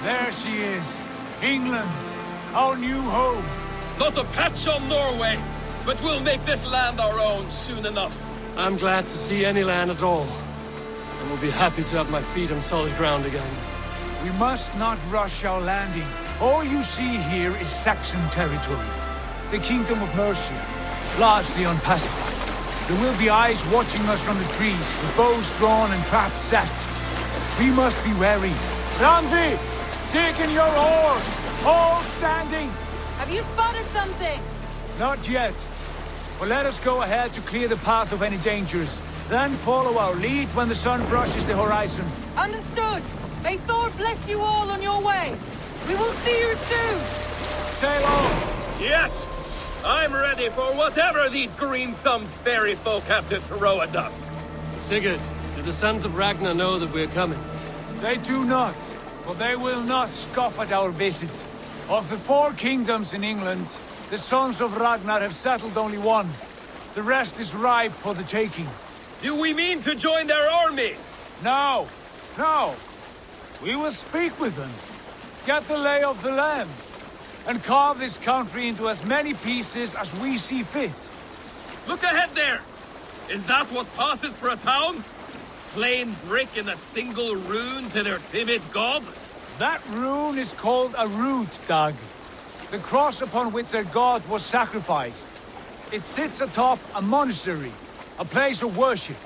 There she is. England, our new home. Not a patch on Norway, but we'll make this land our own soon enough. I'm glad to see any land at all. And will be happy to have my feet on solid ground again. We must not rush our landing. All you see here is Saxon territory. The Kingdom of Mercia, largely unpacified. There will be eyes watching us from the trees, with bows drawn and traps set. We must be wary. Randi! Dig in your oars! All standing! Have you spotted something? Not yet. But let us go ahead to clear the path of any dangers. Then follow our lead when the sun brushes the horizon. Understood! May Thor bless you all on your way! We will see you soon! Sail on! Yes! I'm ready for whatever these green-thumbed fairy folk have to throw at us. Sigurd, do the sons of Ragnar know that we're coming? They do not, but they will not scoff at our visit. Of the 4 kingdoms in England, the sons of Ragnar have settled only one. The rest is ripe for the taking. Do we mean to join their army? No, no. We will speak with them, get the lay of the land, and carve this country into as many pieces as we see fit. Look ahead there! Is that what passes for a town? Plain brick in a single rune to their timid god? That rune is called a root, Dag. The cross upon which their god was sacrificed. It sits atop a monastery, a place of worship.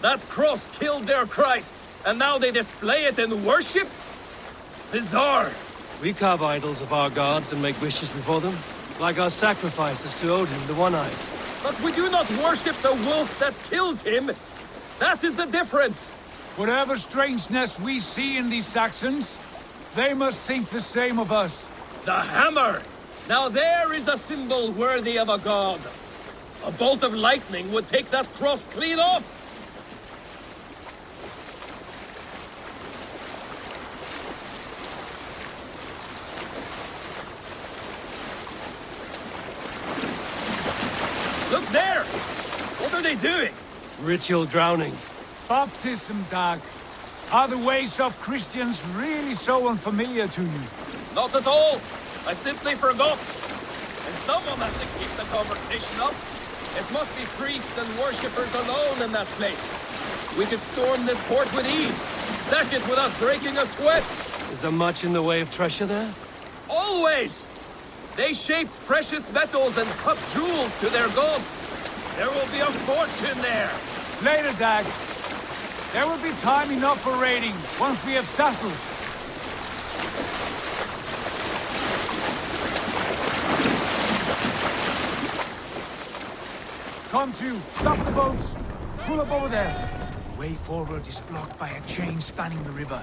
That cross killed their Christ, and now they display it in worship? Bizarre! We carve idols of our gods and make wishes before them, like our sacrifices to Odin, the One-Eyed. But we do not worship the wolf that kills him! That is the difference! Whatever strangeness we see in these Saxons, they must think the same of us. The hammer! Now there is a symbol worthy of a god. A bolt of lightning would take that cross clean off! Look there! What are they doing? Ritual drowning. Baptism, Dag. Are the ways of Christians really so unfamiliar to you? Not at all. I simply forgot. And someone has to keep the conversation up. It must be priests and worshippers alone in that place. We could storm this port with ease. Sack it without breaking a sweat. Is there much in the way of treasure there? Always! They shape precious metals and cut jewels to their gods. There will be a fortune there. Later, Dag. There will be time enough for raiding, once we have settled. Come to, stop the boats. Pull up over there. The way forward is blocked by a chain spanning the river.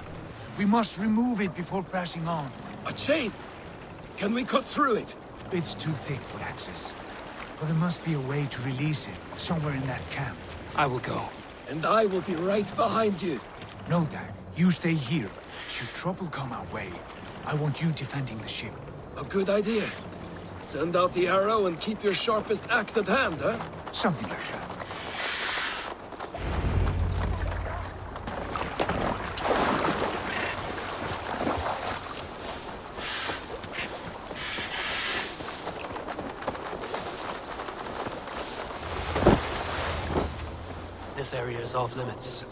We must remove it before pressing on. A chain? Can we cut through it? It's too thick for access. But there must be a way to release it, somewhere in that camp. I will go. And I will be right behind you. No, Dag. You stay here. Should trouble come our way, I want you defending the ship. A good idea. Send out the arrow and keep your sharpest axe at hand, huh? Something like that. This area is off limits.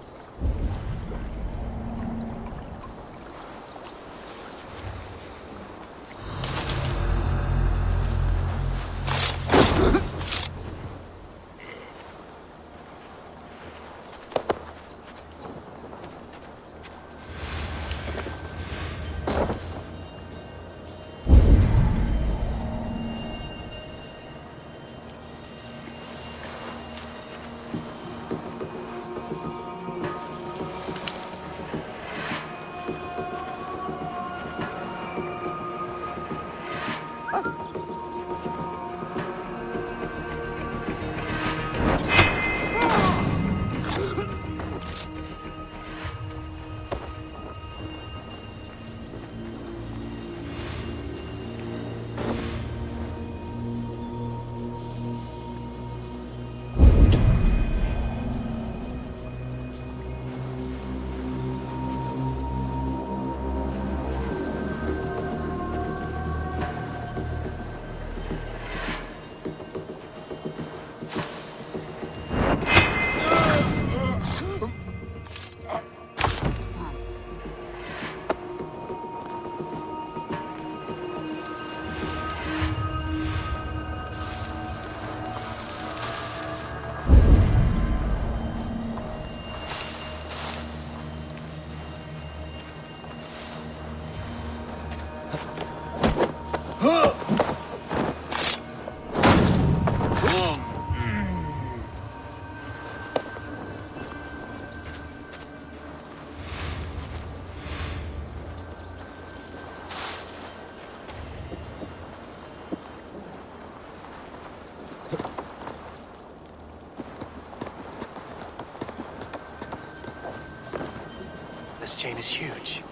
This chain is huge,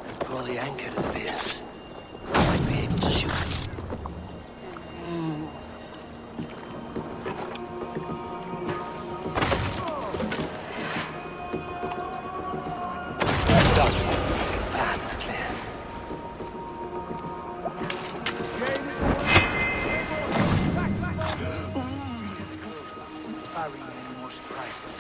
and poorly anchored, it appears. I might be able to shoot it. Done. Path is clear. Carry any more surprises.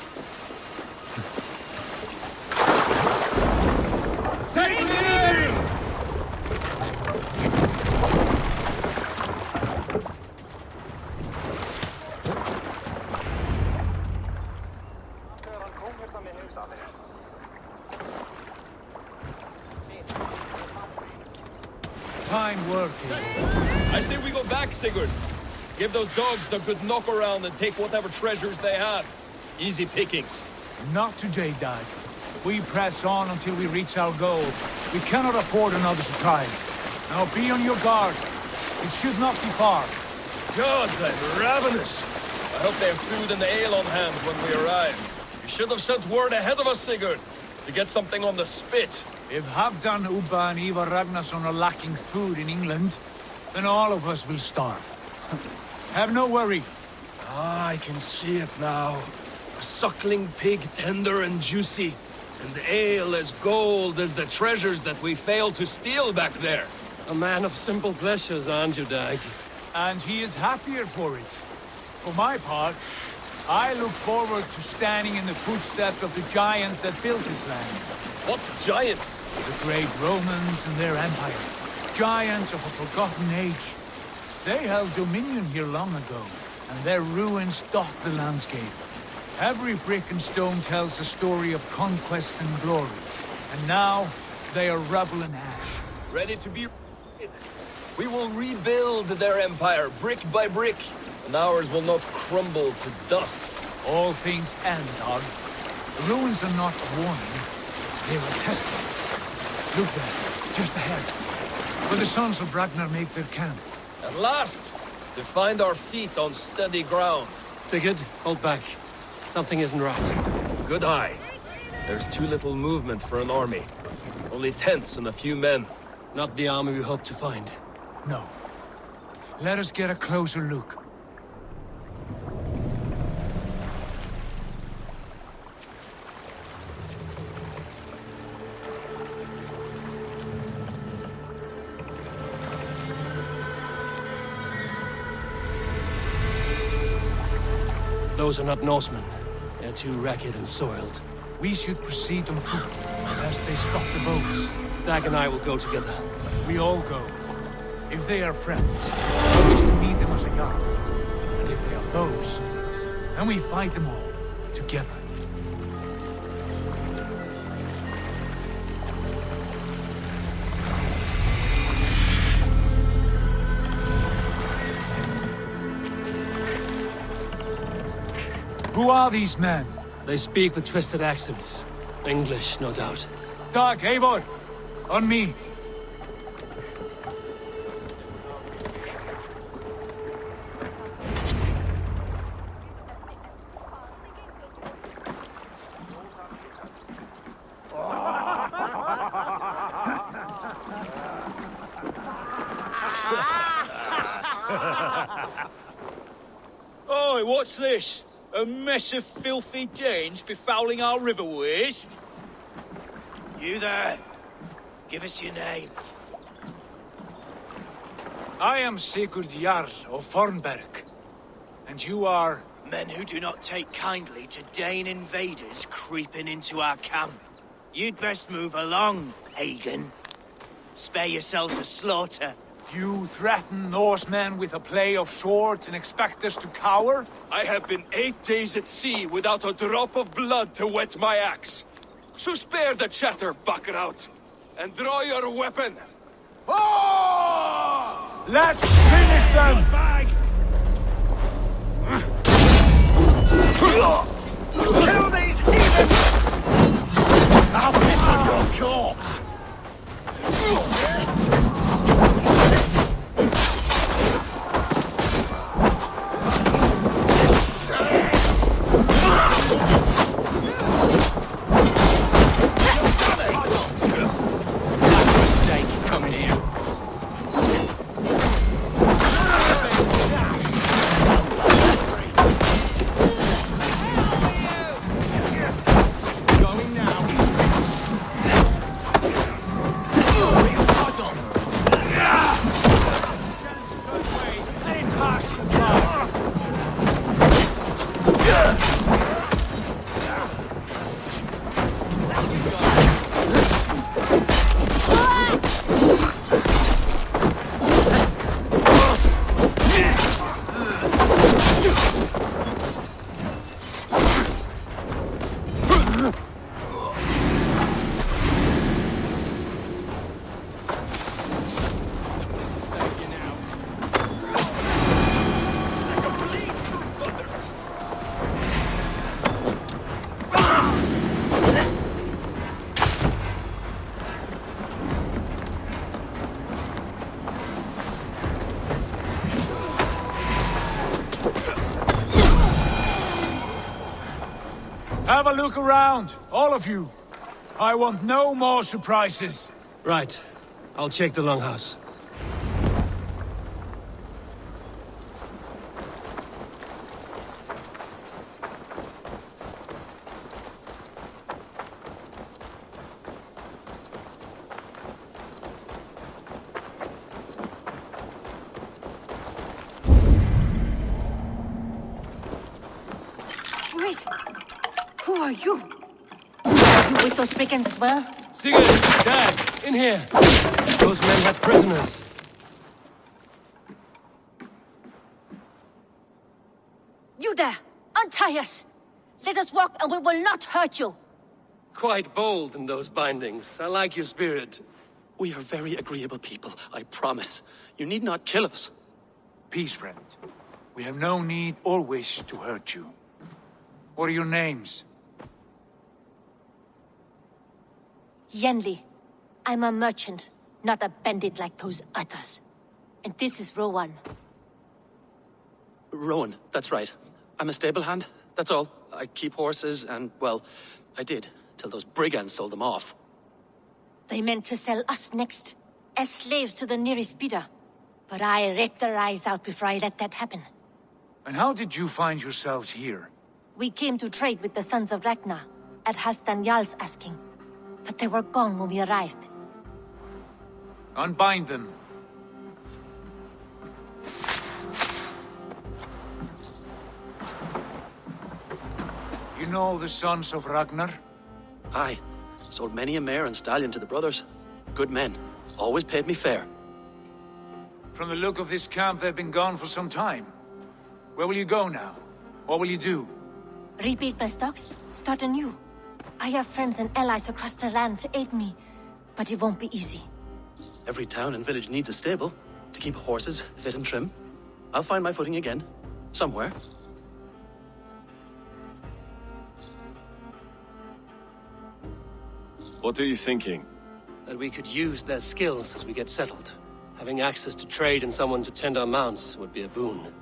Fine work, Eivor. I say we go back, Sigurd. Give those dogs a good knock around and take whatever treasures they have. Easy pickings. Not today, Dad. We press on until we reach our goal. We cannot afford another surprise. Now be on your guard. It should not be far. Gods, I'm ravenous. I hope they have food and ale on hand when we arrive. You should have sent word ahead of us, Sigurd, to get something on the spit. If Halfdan, Ubba and Eivor Ragnarsson are lacking food in England, then all of us will starve. Have no worry. Ah, I can see it now. A suckling pig, tender and juicy. And ale as gold as the treasures that we failed to steal back there. A man of simple pleasures, aren't you, Dag? And he is happier for it. For my part, I look forward to standing in the footsteps of the giants that built this land. What giants? The great Romans and their empire. Giants of a forgotten age. They held dominion here long ago, and their ruins dot the landscape. Every brick and stone tells a story of conquest and glory. And now, they are rubble and ash. Ready to be... We will rebuild their empire, brick by brick. And ours will not crumble to dust. All things end, Dog. The ruins are not a warning. They are a testament. Look there, just ahead. Where the sons of Ragnar make their camp. At last, to find our feet on steady ground. Sigurd, hold back. Something isn't right. Good eye. There's too little movement for an army. Only tents and a few men. Not the army we hope to find. No. Let us get a closer look. Those are not Norsemen. They're too ragged and soiled. We should proceed on foot, lest they stop the boats. Dag and I will go together. We all go. If they are friends, we wish to meet them as a Jarl. And if they are foes, then we fight them all, together. Who are these men? They speak with twisted accents. English, no doubt. Dag, Eivor! On me! Oi, what's this? A mess of filthy Danes befouling our riverways? You there? Give us your name. I am Sigurd Jarl of Fornberg. And you are... Men who do not take kindly to Dane invaders creeping into our camp. You'd best move along, pagan. Spare yourselves a slaughter. You threaten Norsemen with a play of swords and expect us to cower? I have been 8 days at sea without a drop of blood to wet my axe. So spare the chatter, Buckerout, and draw your weapon. Oh! Let's finish them! Kill these heathens! I'll piss on your corpse! Have a look around, all of you. I want no more surprises. Right. I'll check the longhouse. Wait! Who are you? Are you with those brigands as well? Sigurd! Dag! In here! Those men had prisoners. You there! Untie us! Let us walk and we will not hurt you! Quite bold in those bindings. I like your spirit. We are very agreeable people, I promise. You need not kill us. Peace, friend. We have no need or wish to hurt you. What are your names? Yenli. I'm a merchant, not a bandit like those others. And this is Rowan. Rowan, that's right. I'm a stable hand, that's all. I keep horses and, well, I did, till those brigands sold them off. They meant to sell us next, as slaves to the nearest bidder. But I ripped their eyes out before I let that happen. And how did you find yourselves here? We came to trade with the sons of Ragnar, at Halfdan Jarl's asking. But they were gone when we arrived. Unbind them. You know the sons of Ragnar? Aye, sold many a mare and stallion to the brothers. Good men, always paid me fair. From the look of this camp, they've been gone for some time. Where will you go now? What will you do? Rebuild my stocks, start anew. I have friends and allies across the land to aid me, but it won't be easy. Every town and village needs a stable to keep horses fit and trim. I'll find my footing again, somewhere. What are you thinking? That we could use their skills as we get settled. Having access to trade and someone to tend our mounts would be a boon.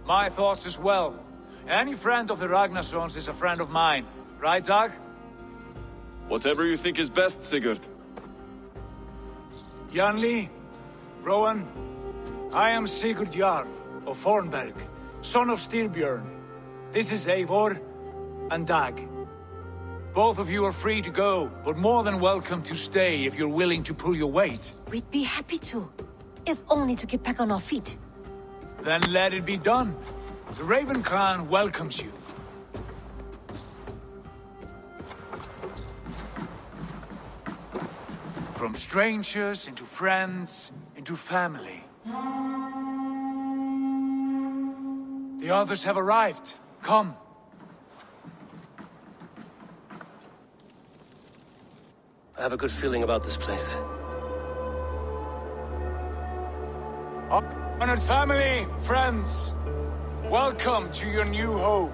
My thoughts as well. Any friend of the Ragnarssons is a friend of mine. Right, Dag? Whatever you think is best, Sigurd. Janli, Rowan, I am Sigurd Jarl of Fornberg, son of Styrbjörn. This is Eivor and Dag. Both of you are free to go, but more than welcome to stay if you're willing to pull your weight. We'd be happy to, if only to get back on our feet. Then let it be done. The Raven Clan welcomes you. From strangers into friends, into family. The others have arrived. Come. I have a good feeling about this place. Honored family, friends, welcome to your new home.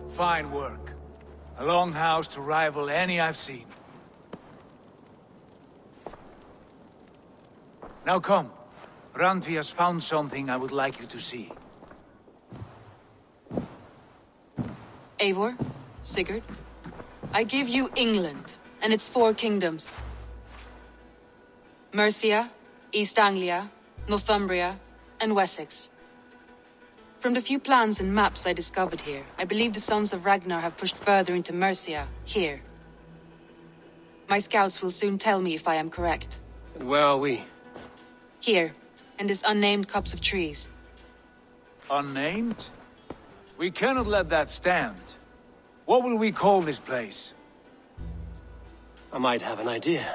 Fine work. A long house to rival any I've seen. Now come. Randvi has found something I would like you to see. Eivor, Sigurd, I give you England and its 4 kingdoms. Mercia, East Anglia, Northumbria, and Wessex. From the few plans and maps I discovered here, I believe the sons of Ragnar have pushed further into Mercia, here. My scouts will soon tell me if I am correct. And where are we? Here, in this unnamed copse of trees. Unnamed? We cannot let that stand. What will we call this place? I might have an idea.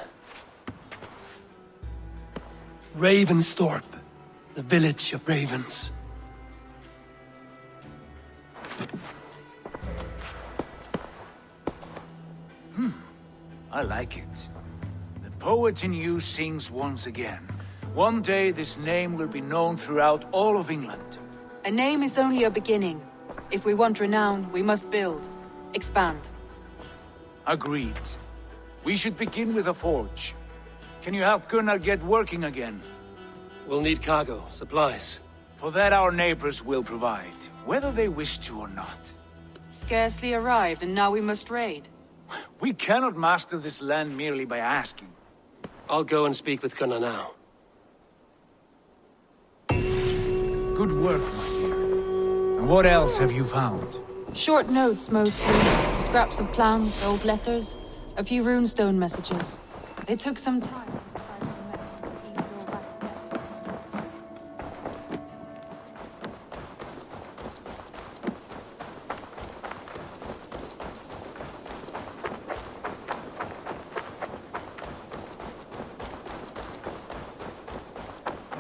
Ravensthorpe, the village of ravens. I like it. The poet in you sings once again. One day this name will be known throughout all of England. A name is only a beginning. If we want renown, we must build, expand. Agreed. We should begin with a forge. Can you help Gunnar get working again? We'll need cargo, supplies. For that our neighbors will provide, whether they wish to or not. Scarcely arrived, and now we must raid. We cannot master this land merely by asking. I'll go and speak with Gunnar now. Good work, my dear. And what else have you found? Short notes, mostly. Scraps of plans, old letters, a few runestone messages. It took some time to decipher the message and keep it all back together.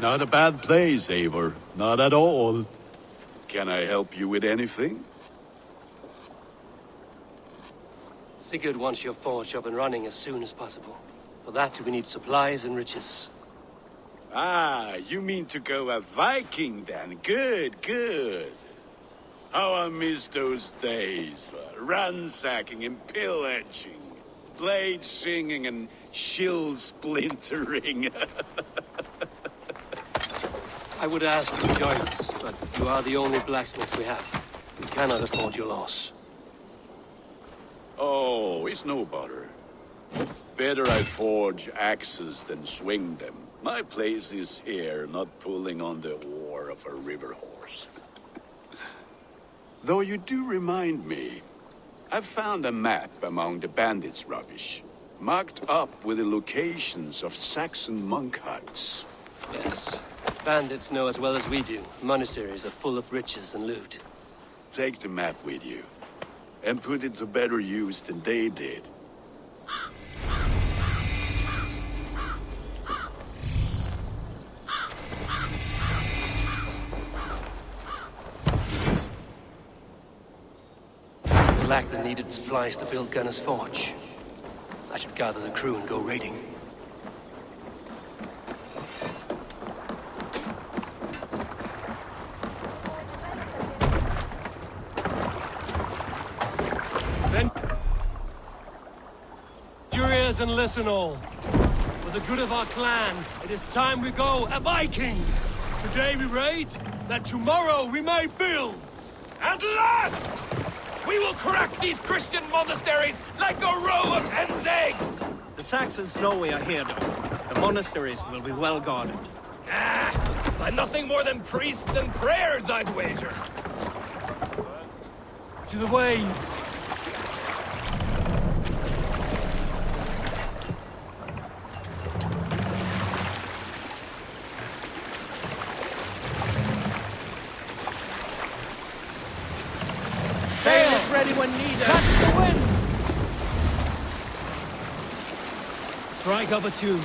Not a bad place, Eivor. Not at all. Can I help you with anything? Sigurd wants your forge up and running as soon as possible. For that, we need supplies and riches. Ah, you mean to go a Viking then? Good, good. How I miss those days. Ransacking and pillaging. Blade singing and shield splintering. I would ask you to join us, but you are the only blacksmith we have. We cannot afford your loss. Oh, it's no bother. Better I forge axes than swing them. My place is here, not pulling on the oar of a river horse. Though you do remind me, I found a map among the bandits' rubbish, marked up with the locations of Saxon monk huts. Yes. Bandits know as well as we do. Monasteries are full of riches and loot. Take the map with you, and put it to better use than they did. We lack the needed supplies to build Gunnar's forge. I should gather the crew and go raiding. ears and listen all. For the good of our clan, it is time we go a Viking. Today we raid, that tomorrow we may build. At last! We will crack these Christian monasteries like a row of hen's eggs! The Saxons know we are here, though. The monasteries will be well guarded. By nothing more than priests and prayers, I'd wager. To the waves. Sail is ready when needed. Catch the wind! Strike up a tune.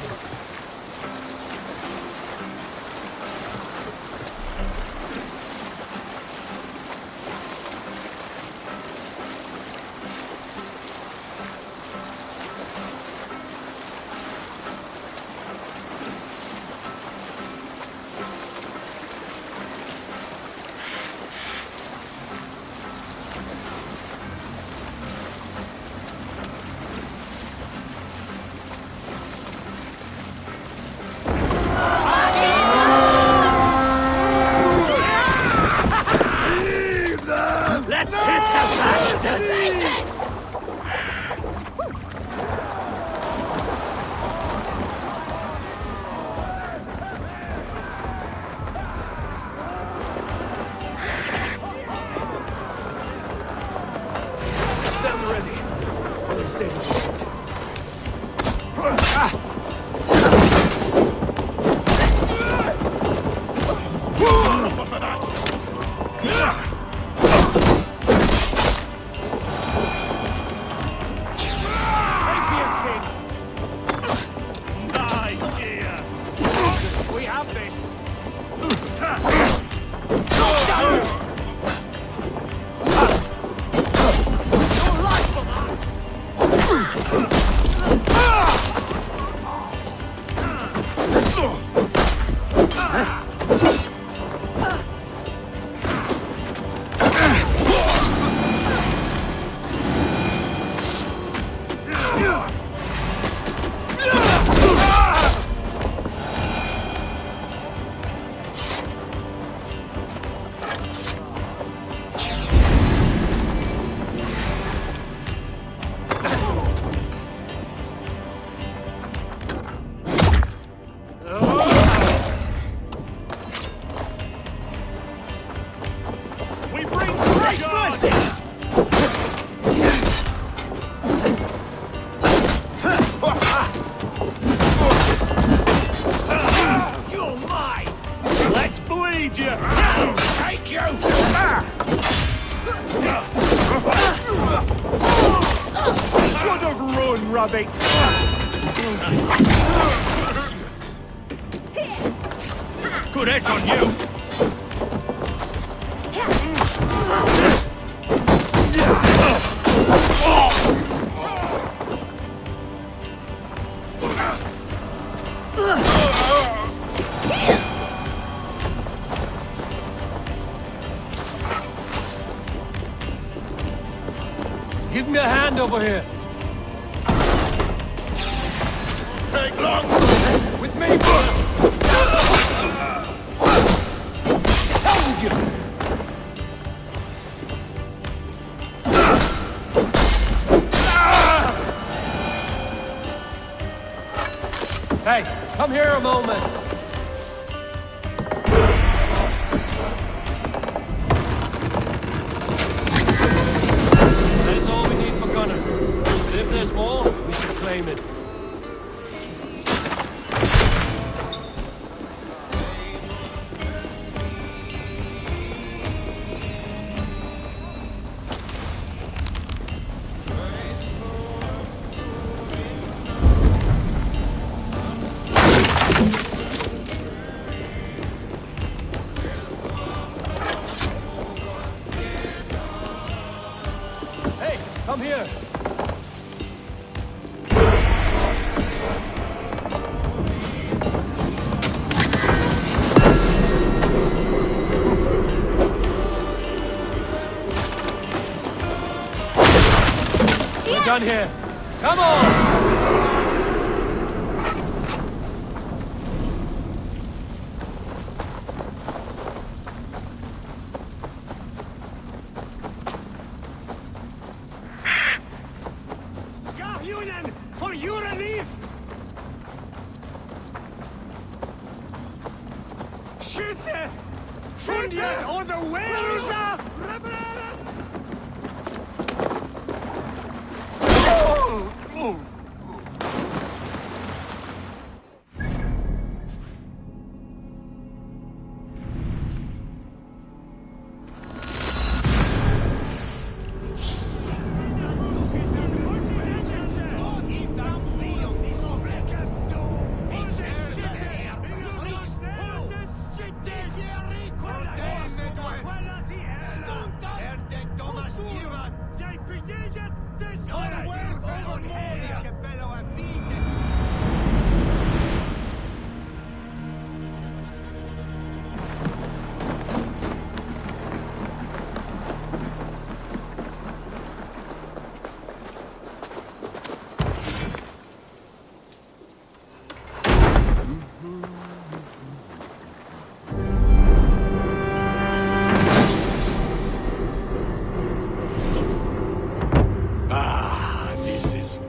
Good edge on you! Give me a hand over here. Take long! With me, brother! Hell with you! Hey, come here a moment. That is all we need for Gunnar. But if there's more, we should claim it. Come here! We're done here. Come on! On the way!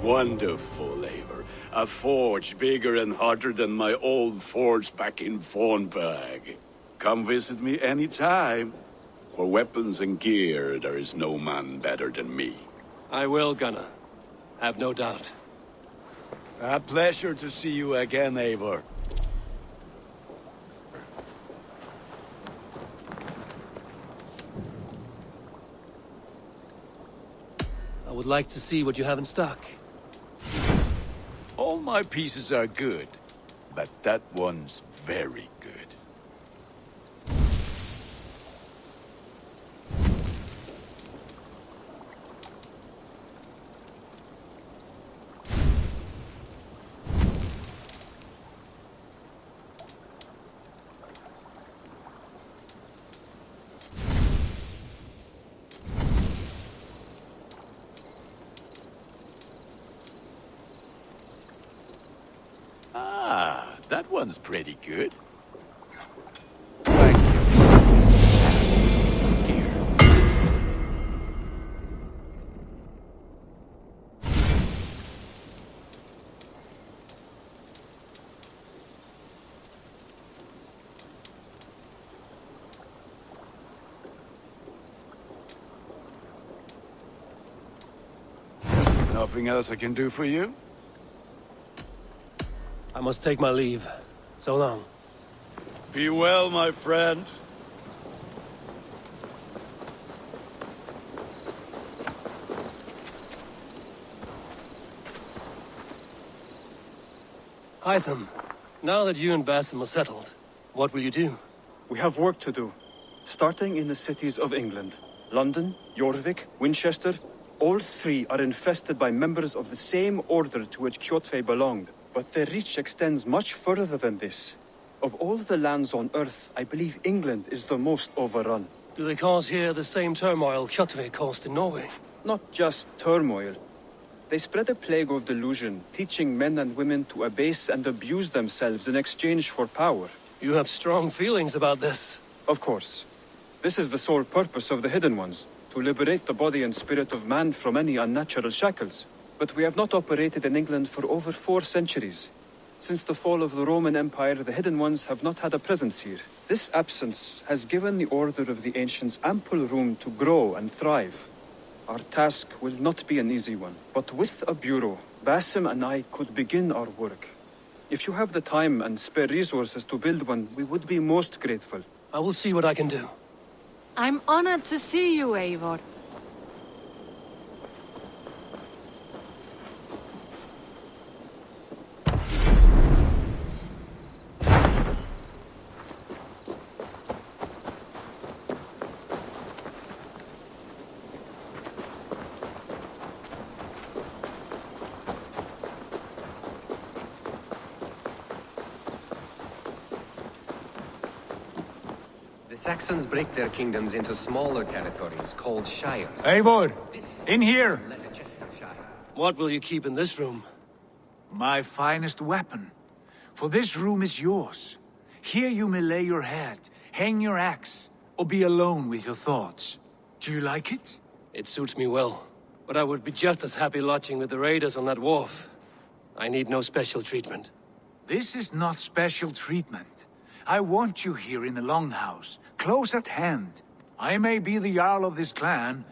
Wonderful, Eivor. A forge bigger and hotter than my old forge back in Fornburg. Come visit me anytime. For weapons and gear, there is no man better than me. I will, Gunnar. Have no doubt. A pleasure to see you again, Eivor. I would like to see what you have in stock. All my pieces are good, but that one's very good. That one's pretty good. Thank you. Here. Nothing else I can do for you? I must take my leave. So long. Be well, my friend. Hytham, now that you and Basim are settled, what will you do? We have work to do. Starting in the cities of England. London, Jorvik, Winchester, all three are infested by members of the same order to which Kjotve belonged. But their reach extends much further than this. Of all the lands on Earth, I believe England is the most overrun. Do they cause here the same turmoil Kjotve caused in Norway? Not just turmoil. They spread a plague of delusion, teaching men and women to abase and abuse themselves in exchange for power. You have strong feelings about this. Of course. This is the sole purpose of the Hidden Ones, to liberate the body and spirit of man from any unnatural shackles. But we have not operated in England for over 4 centuries. Since the fall of the Roman Empire, the Hidden Ones have not had a presence here. This absence has given the Order of the Ancients ample room to grow and thrive. Our task will not be an easy one, but with a bureau, Basim and I could begin our work. If you have the time and spare resources to build one, we would be most grateful. I will see what I can do. I'm honored to see you, Eivor. Saxons break their kingdoms into smaller territories called shires. Eivor, in here! What will you keep in this room? My finest weapon. For this room is yours. Here you may lay your head, hang your axe, or be alone with your thoughts. Do you like it? It suits me well. But I would be just as happy lodging with the raiders on that wharf. I need no special treatment. This is not special treatment. I want you here in the Longhouse, close at hand. I may be the Jarl of this clan,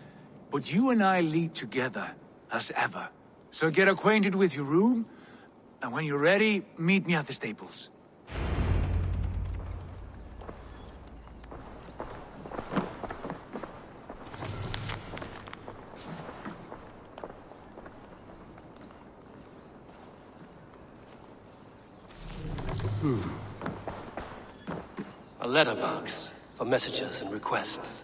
but you and I lead together, as ever. So get acquainted with your room, and when you're ready, meet me at the stables. A letterbox for messages and requests.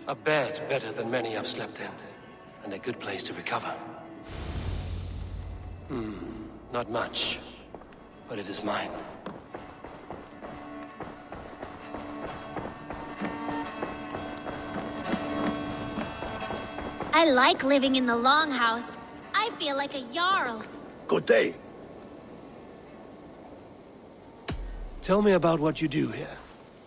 A bed better than many I've slept in, and a good place to recover. Not much, but it is mine. I like living in the Longhouse. I feel like a Jarl. Good day. Tell me about what you do here.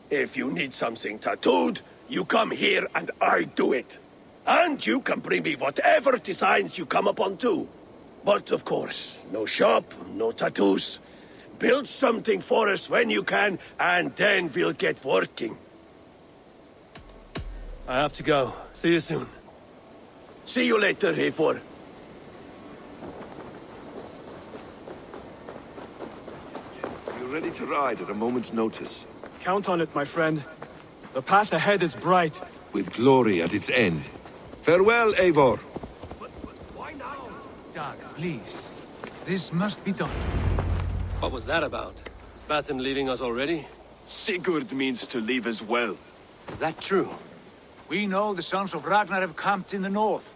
If you need something tattooed, you come here and I do it. And you can bring me whatever designs you come upon too. But of course, no shop, no tattoos. Build something for us when you can, and then we'll get working. I have to go. See you soon. See you later, Eivor. You're ready to ride at a moment's notice. Count on it, my friend. The path ahead is bright. With glory at its end. Farewell, Eivor. Why now? Dag, please. This must be done. What was that about? Is Basim leaving us already? Sigurd means to leave as well. Is that true? We know the sons of Ragnar have camped in the north.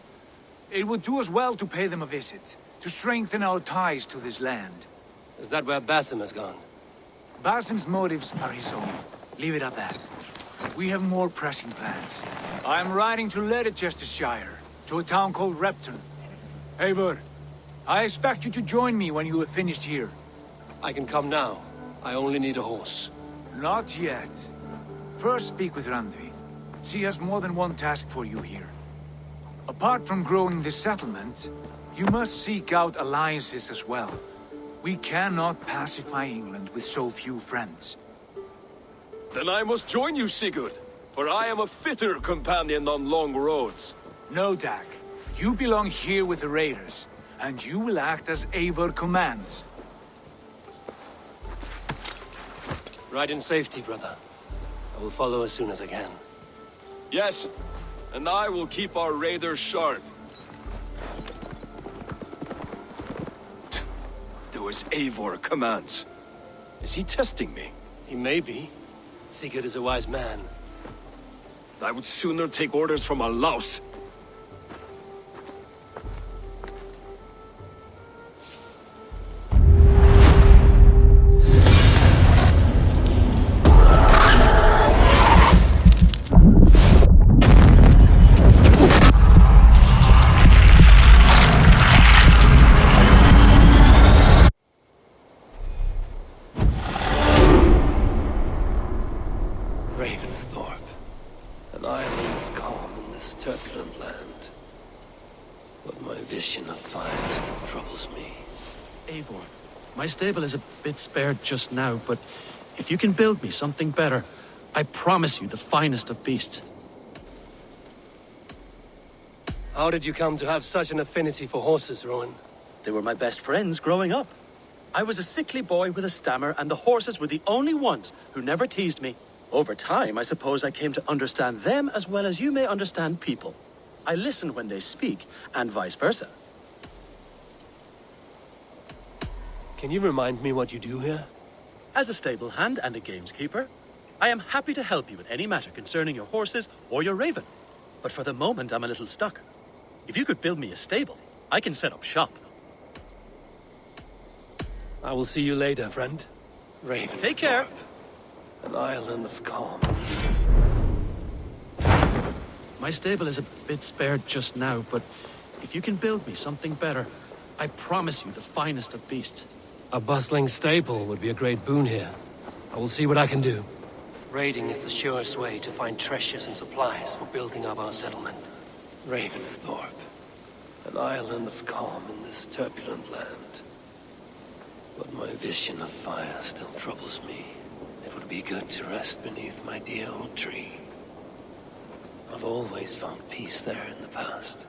It would do us well to pay them a visit, to strengthen our ties to this land. Is that where Basim has gone? Basim's motives are his own. Leave it at that. We have more pressing plans. I am riding to Leicestershire, to a town called Repton. Eivor, I expect you to join me when you have finished here. I can come now. I only need a horse. Not yet. First speak with Randvi. She has more than one task for you here. Apart from growing this settlement, you must seek out alliances as well. We cannot pacify England with so few friends. Then I must join you, Sigurd, for I am a fitter companion on long roads. No, Dag. You belong here with the raiders, and you will act as Eivor commands. Ride in safety, brother. I will follow as soon as I can. Yes, and I will keep our raiders sharp. Do as Eivor commands. Is he testing me? He may be. Sigurd is a wise man. I would sooner take orders from a louse. Ravensthorpe. An island of calm in this turbulent land. But my vision of fire still troubles me. Eivor, my stable is a bit spared just now, but if you can build me something better, I promise you the finest of beasts. How did you come to have such an affinity for horses, Rowan? They were my best friends growing up. I was a sickly boy with a stammer, and the horses were the only ones who never teased me. Over time, I suppose I came to understand them as well as you may understand people. I listen when they speak, and vice versa. Can you remind me what you do here? As a stable hand and a gameskeeper, I am happy to help you with any matter concerning your horses or your raven. But for the moment, I'm a little stuck. If you could build me a stable, I can set up shop. I will see you later, friend. Ravensthorpe. Take care. An island of calm. My stable is a bit spared just now, but if you can build me something better, I promise you the finest of beasts. A bustling stable would be a great boon here. I will see what I can do. Raiding is the surest way to find treasures and supplies for building up our settlement. Ravensthorpe, an island of calm in this turbulent land. But my vision of fire still troubles me. It would be good to rest beneath my dear old tree. I've always found peace there in the past.